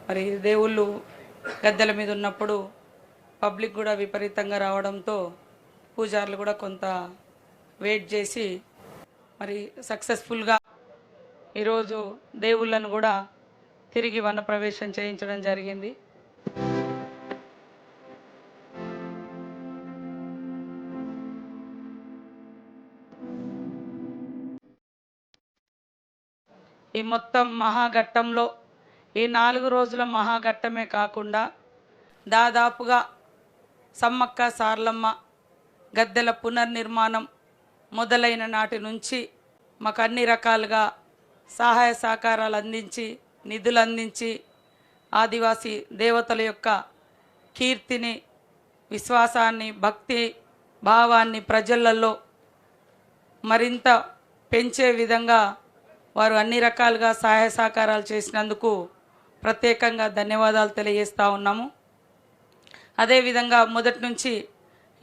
మరి దేవుళ్ళు గద్దెల మీద ఉన్నప్పుడు పబ్లిక్ కూడా విపరీతంగా రావడంతో పూజారులు కూడా కొంత వెయిట్ చేసి మరి సక్సెస్ఫుల్గా ఈరోజు దేవుళ్ళను కూడా తిరిగి వనప్రవేశం చేయించడం జరిగింది. ఈ మొత్తం మహాఘట్టంలో ఈ 4 రోజుల మహాఘట్టమే కాకుండా దాదాపుగా సమ్మక్క సార్లమ్మ గద్దెల పునర్నిర్మాణం మొదలైన నాటి నుంచి మాకు అన్ని రకాలుగా సహాయ సహకారాలు అందించి నిధులు అందించి ఆదివాసీ దేవతల యొక్క కీర్తిని విశ్వాసాన్ని భక్తి భావాన్ని ప్రజలలో మరింత పెంచే విధంగా వారు అన్ని రకాలుగా సహాయ సహకారాలు చేసినందుకు ప్రత్యేకంగా ధన్యవాదాలు తెలియజేస్తూ ఉన్నాము. అదేవిధంగా మొదటి నుంచి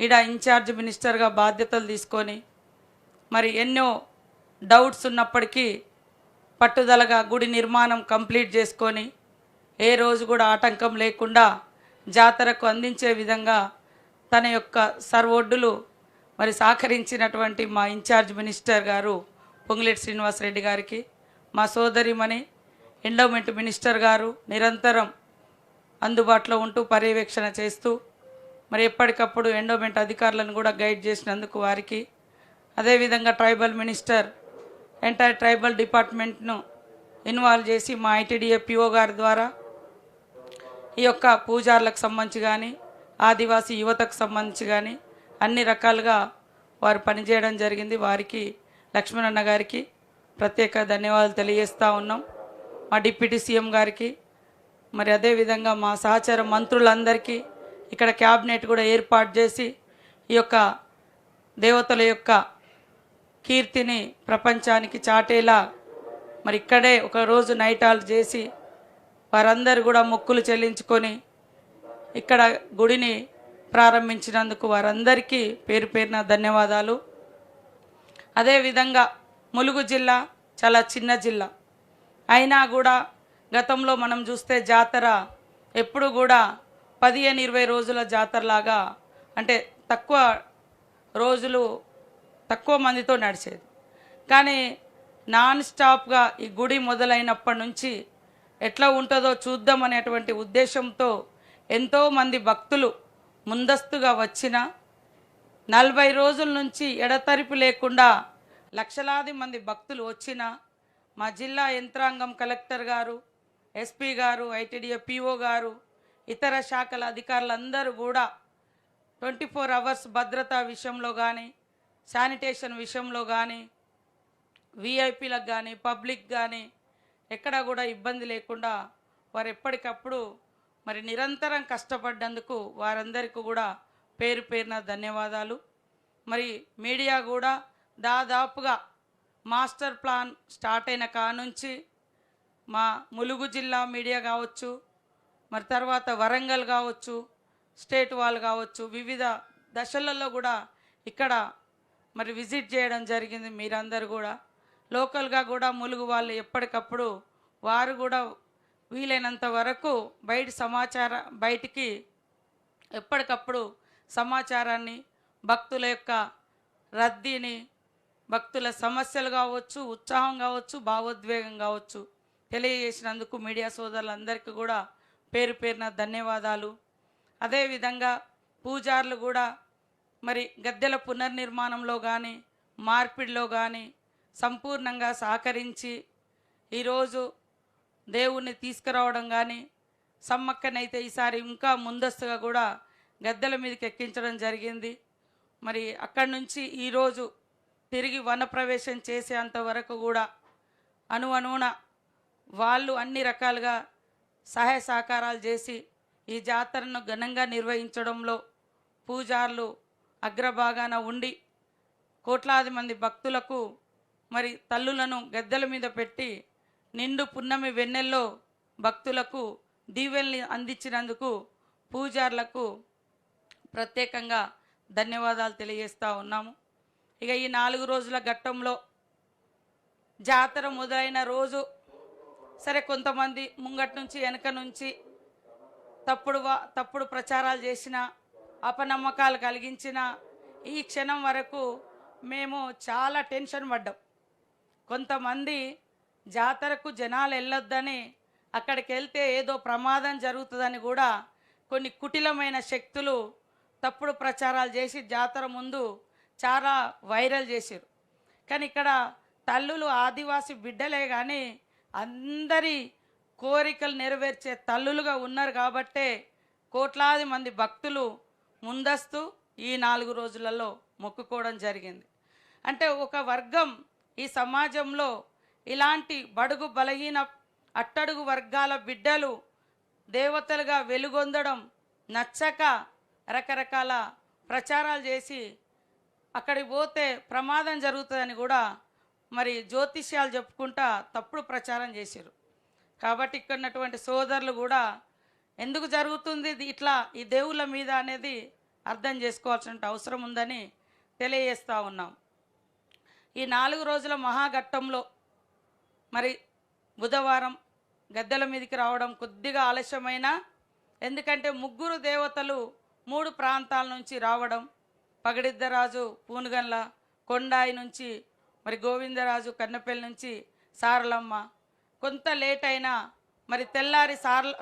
ఈడ ఇన్ఛార్జ్ మినిస్టర్గా బాధ్యతలు తీసుకొని మరి ఎన్నో డౌట్స్ ఉన్నప్పటికీ పట్టుదలగా గుడి నిర్మాణం కంప్లీట్ చేసుకొని ఏ రోజు కూడా ఆటంకం లేకుండా జాతరకు అందించే విధంగా తన యొక్క సర్వొడ్డులు మరి సహకరించినటువంటి మా ఇన్ఛార్జ్ మినిస్టర్ గారు పొంగులేటి శ్రీనివాసరెడ్డి గారికి, మా సోదరిమణి ఎండోమెంట్ మినిస్టర్ గారు నిరంతరం అందుబాటులో ఉంటూ పర్యవేక్షణ చేస్తూ మరి ఎప్పటికప్పుడు ఎండోమెంట్ అధికారులను కూడా గైడ్ చేసినందుకు వారికి, అదేవిధంగా ట్రైబల్ మినిస్టర్ ఎంటైర్ ట్రైబల్ డిపార్ట్మెంట్ను ఇన్వాల్వ్ చేసి మా ఐటీడీఏ పిఓ గారి ద్వారా ఈ యొక్క పూజార్లకు సంబంధించి కానీ ఆదివాసీ యువతకు సంబంధించి కానీ అన్ని రకాలుగా వారు పనిచేయడం జరిగింది. వారికి లక్ష్మణన్న గారికి ప్రత్యేక ధన్యవాదాలు తెలియజేస్తూ ఉన్నాం. మా డిప్యూటీ సీఎం గారికి మరి అదేవిధంగా మా సహచర మంత్రులందరికీ ఇక్కడ క్యాబినెట్ కూడా ఏర్పాటు చేసి ఈ యొక్క దేవతల యొక్క కీర్తిని ప్రపంచానికి చాటేలా మరి ఇక్కడే ఒకరోజు నైట్ హాల్ చేసి వారందరూ కూడా మొక్కులు చెల్లించుకొని ఇక్కడ గుడిని ప్రారంభించినందుకు వారందరికీ పేరు పేరున ధన్యవాదాలు. అదేవిధంగా ములుగు జిల్లా చాలా చిన్న జిల్లా అయినా కూడా గతంలో మనం చూస్తే జాతర ఎప్పుడు కూడా 15-20 రోజుల జాతరలాగా అంటే తక్కువ రోజులు తక్కువ మందితో నడిచేది. కానీ నాన్ స్టాప్గా ఈ గుడి మొదలైనప్పటి నుంచి ఎట్లా ఉంటుందో చూద్దామనేటువంటి ఉద్దేశంతో ఎంతోమంది భక్తులు ముందస్తుగా వచ్చిన 40 రోజుల నుంచి ఎడతెరిపి లేకుండా లక్షలాది మంది భక్తులు వచ్చిన మా జిల్లా యంత్రాంగం కలెక్టర్ గారు, ఎస్పీ గారు, ఐటీడీఏ పిఓ గారు, ఇతర శాఖల అధికారులందరూ కూడా 24 అవర్స్ భద్రతా విషయంలో కానీ శానిటేషన్ విషయంలో కానీ విఐపీలకు కానీ పబ్లిక్ కానీ ఎక్కడా కూడా ఇబ్బంది లేకుండా వారు ఎప్పటికప్పుడు మరి నిరంతరం కష్టపడ్డందుకు వారందరికీ కూడా పేరు పేరున ధన్యవాదాలు. మరి మీడియా కూడా దాదాపుగా మాస్టర్ ప్లాన్ స్టార్ట్ అయిన కానుంచి మా ములుగు జిల్లా మీడియా కావచ్చు, మరి తర్వాత వరంగల్ కావచ్చు, స్టేట్ వాళ్ళు కావచ్చు, వివిధ దశలలో కూడా ఇక్కడ మరి విజిట్ చేయడం జరిగింది. మీరందరూ కూడా లోకల్గా కూడా ములుగు వాళ్ళు ఎప్పటికప్పుడు వారు కూడా వీలైనంత వరకు బయటికి ఎప్పటికప్పుడు సమాచారాన్ని భక్తుల యొక్క రద్దీని భక్తుల సమస్యలు కావచ్చు, ఉత్సాహం కావచ్చు, భావోద్వేగం కావచ్చు తెలియజేసినందుకు మీడియా సోదరులందరికీ కూడా పేరు పేరున ధన్యవాదాలు. అదేవిధంగా పూజారులు కూడా మరి గద్దెల పునర్నిర్మాణంలో కానీ మార్పిడిలో కానీ సంపూర్ణంగా సహకరించి ఈరోజు దేవుణ్ణి తీసుకురావడం కానీ సమ్మక్కనైతే ఈసారి ఇంకా ముందస్తుగా కూడా గద్దెల మీదకి ఎక్కించడం జరిగింది. మరి అక్కడి నుంచి ఈరోజు తిరిగి వనప్రవేశం చేసేంత వరకు కూడా అణువణువున వాళ్ళు అన్ని రకాలుగా సహాయ సహకారాలు చేసి ఈ జాతరను ఘనంగా నిర్వహించడంలో పూజారులు అగ్రభాగాన ఉండి కోట్లాది మంది భక్తులకు మరి తల్లులను గద్దెల మీద పెట్టి నిండు పున్నమి వెన్నెల్లో భక్తులకు దీవెల్ని అందించినందుకు పూజారులకు ప్రత్యేకంగా ధన్యవాదాలు తెలియజేస్తూ ఉన్నాము. ఇక ఈ 4 రోజుల ఘట్టంలో జాతర మొదలైన రోజు సరే కొంతమంది ముంగటి నుంచి వెనక నుంచి తప్పుడు ప్రచారాలు చేసిన, అపనమ్మకాలు కలిగించిన ఈ క్షణం వరకు మేము చాలా టెన్షన్ పడ్డాం. కొంతమంది జాతరకు జనాలు వెళ్ళొద్దని, అక్కడికి వెళ్తే ఏదో ప్రమాదం జరుగుతుందని కూడా కొన్ని కుటిలమైన శక్తులు తప్పుడు ప్రచారాలు చేసి జాతర ముందు చాలా వైరల్ చేశారు. కానీ ఇక్కడ తల్లులు ఆదివాసి బిడ్డలే కానీ అందరి కోరికలు నెరవేర్చే తల్లులుగా ఉన్నారు కాబట్టే కోట్లాది మంది భక్తులు ముందస్తు ఈ 4 రోజులలో మొక్కుకోవడం జరిగింది. అంటే ఒక వర్గం ఈ సమాజంలో ఇలాంటి బడుగు బలహీన అట్టడుగు వర్గాల బిడ్డలు దేవతలుగా వెలుగొందడం నచ్చక రకరకాల ప్రచారాలు చేసి అక్కడికి పోతే ప్రమాదం జరుగుతుందని కూడా మరి జ్యోతిష్యాలు చెప్పుకుంటా తప్పుడు ప్రచారం చేశారు. కాబట్టి ఇక్కడ ఉన్నటువంటి సోదరులు కూడా ఎందుకు జరుగుతుంది ఇట్లా ఈ దేవుళ్ళ మీద అనేది అర్థం చేసుకోవాల్సిన అవసరం ఉందని తెలియజేస్తూ ఉన్నాం. ఈ 4 రోజుల మహాఘట్టంలో మరి బుధవారం గద్దెల మీదకి రావడం కొద్దిగా ఆలస్యమైనా, ఎందుకంటే 3 దేవతలు 3 ప్రాంతాల నుంచి రావడం, పగడిద్దరాజు పూనుగండ్ల, కొండాయి నుంచి మరి గోవిందరాజు కన్నెపల్లి నుంచి సారలమ్మ, కొంత లేట్ అయినా మరి తెల్లారి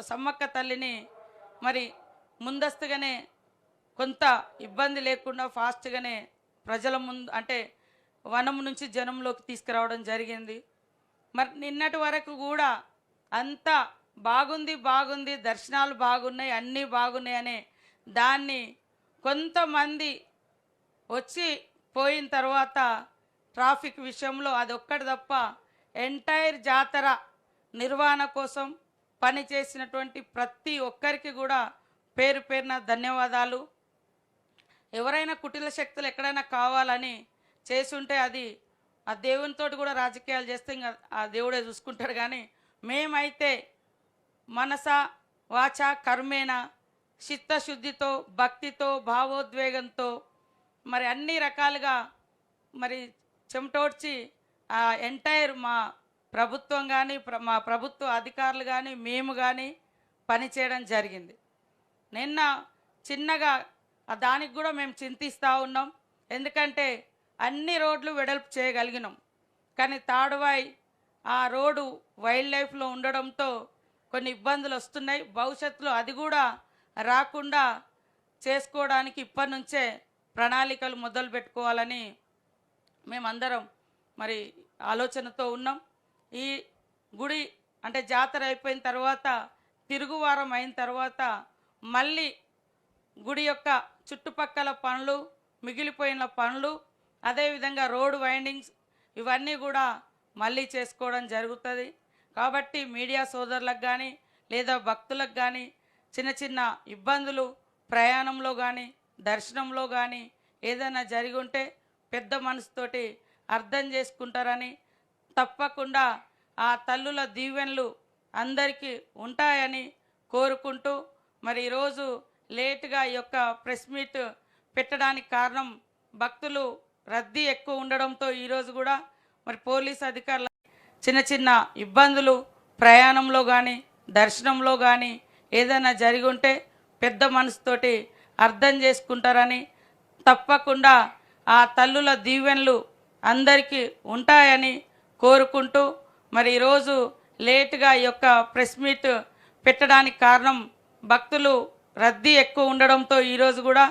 సమ్మక్క తల్లిని మరి ముందస్తుగానే కొంత ఇబ్బంది లేకుండా ఫాస్ట్గానే ప్రజల ముందు అంటే వనం నుంచి జనంలోకి తీసుకురావడం జరిగింది. మరి నిన్నటి వరకు కూడా అంతా బాగుంది, దర్శనాలు బాగున్నాయి, అన్నీ బాగున్నాయి అనే దాన్ని కొంతమంది వచ్చి పోయిన తర్వాత ట్రాఫిక్ విషయంలో అదొక్కటి తప్ప ఎంటైర్ జాతర నిర్వహణ కోసం పనిచేసినటువంటి ప్రతి ఒక్కరికి కూడా పేరు పేరున ధన్యవాదాలు. ఎవరైనా కుటిల శక్తులు ఎక్కడైనా కావాలని చేసుంటే అది ఆ దేవునితో కూడా రాజకీయాలు చేస్తే ఇంకా ఆ దేవుడే చూసుకుంటాడు. కానీ మేమైతే మనస వాచ కర్మేణ చిత్తశుద్ధితో భక్తితో భావోద్వేగంతో మరి అన్ని రకాలుగా మరి చెమటోడ్చి ఆ ఎంటైర్ మా ప్రభుత్వం కానీ మా ప్రభుత్వ అధికారులు కానీ మేము కానీ పనిచేయడం జరిగింది. నిన్న చిన్నగా దానికి కూడా మేము చింతిస్తూ ఉన్నాం. ఎందుకంటే అన్ని రోడ్లు వెడల్పు చేయగలిగినాం, కానీ తాడువాయి ఆ రోడ్డు వైల్డ్ లైఫ్లో ఉండడంతో కొన్ని ఇబ్బందులు వస్తున్నాయి. భవిష్యత్తులో అది కూడా రాకుండా చేసుకోవడానికి ఇప్పటి నుంచే ప్రణాళికలు మొదలు పెట్టుకోవాలని మేమందరం మరి ఆలోచనతో ఉన్నాం. ఈ గుడి అంటే జాతర అయిపోయిన తర్వాత తిరుగువారం అయిన తర్వాత మళ్ళీ గుడి యొక్క చుట్టుపక్కల పనులు, మిగిలిపోయిన పనులు, అదేవిధంగా రోడ్ వైండింగ్స్ ఇవన్నీ కూడా మళ్ళీ చేసుకోవడం జరుగుతుంది. కాబట్టి మీడియా సోదరులకు కానీ లేదా భక్తులకు కానీ చిన్న చిన్న ఇబ్బందులు ప్రయాణంలో కానీ దర్శనంలో కానీ ఏదైనా జరిగి ఉంటే పెద్ద మనసుతోటి అర్థం చేసుకుంటారని, తప్పకుండా ఆ తల్లుల దీవెనలు అందరికీ ఉంటాయని కోరుకుంటూ మరి ఈరోజు లేటుగా ఈ యొక్క ప్రెస్ మీట్ పెట్టడానికి కారణం భక్తులు రద్దీ ఎక్కువ ఉండడంతో ఈరోజు కూడా మరి పోలీస్ అధికారుల చిన్న చిన్న ఇబ్బందులు ప్రయాణంలో కానీ దర్శనంలో కానీ ఏదైనా జరిగి ఉంటే పెద్ద మనసుతోటి అర్థం చేసుకుంటారని, తప్పకుండా ఆ తల్లుల దీవెనలు అందరికీ ఉంటాయని కోరుకుంటూ మరి ఈరోజు లేటుగా ఈ యొక్క ప్రెస్ మీట్ పెట్టడానికి కారణం భక్తులు రద్దీ ఎక్కువ ఉండడంతో ఈరోజు కూడా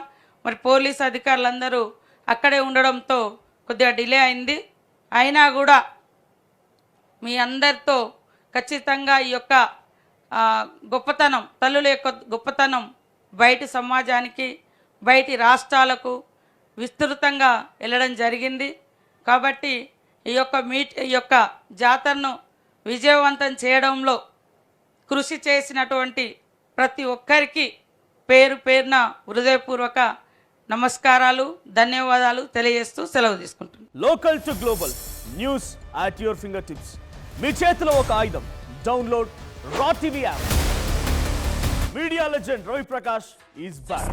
మరి పోలీస్ అధికారులందరూ అక్కడే ఉండడంతో కొద్దిగా డిలే అయింది. అయినా కూడా మీ అందరితో ఖచ్చితంగా ఈ యొక్క గొప్పతనం, తల్లుల యొక్క గొప్పతనం బయటి సమాజానికి, బయటి రాష్ట్రాలకు విస్తృతంగా వెళ్ళడం జరిగింది. కాబట్టి ఈ యొక్క జాతరను విజయవంతం చేయడంలో కృషి చేసినటువంటి ప్రతి ఒక్కరికి పేరు పేరున హృదయపూర్వక నమస్కారాలు, ధన్యవాదాలు తెలియజేస్తూ సెలవు తీసుకుంటున్నాను. Local to global news at your fingertips. మీ చేతిలో ఒక ఆయుధం. Download raw TV app. Media legend Ravi Prakash is back.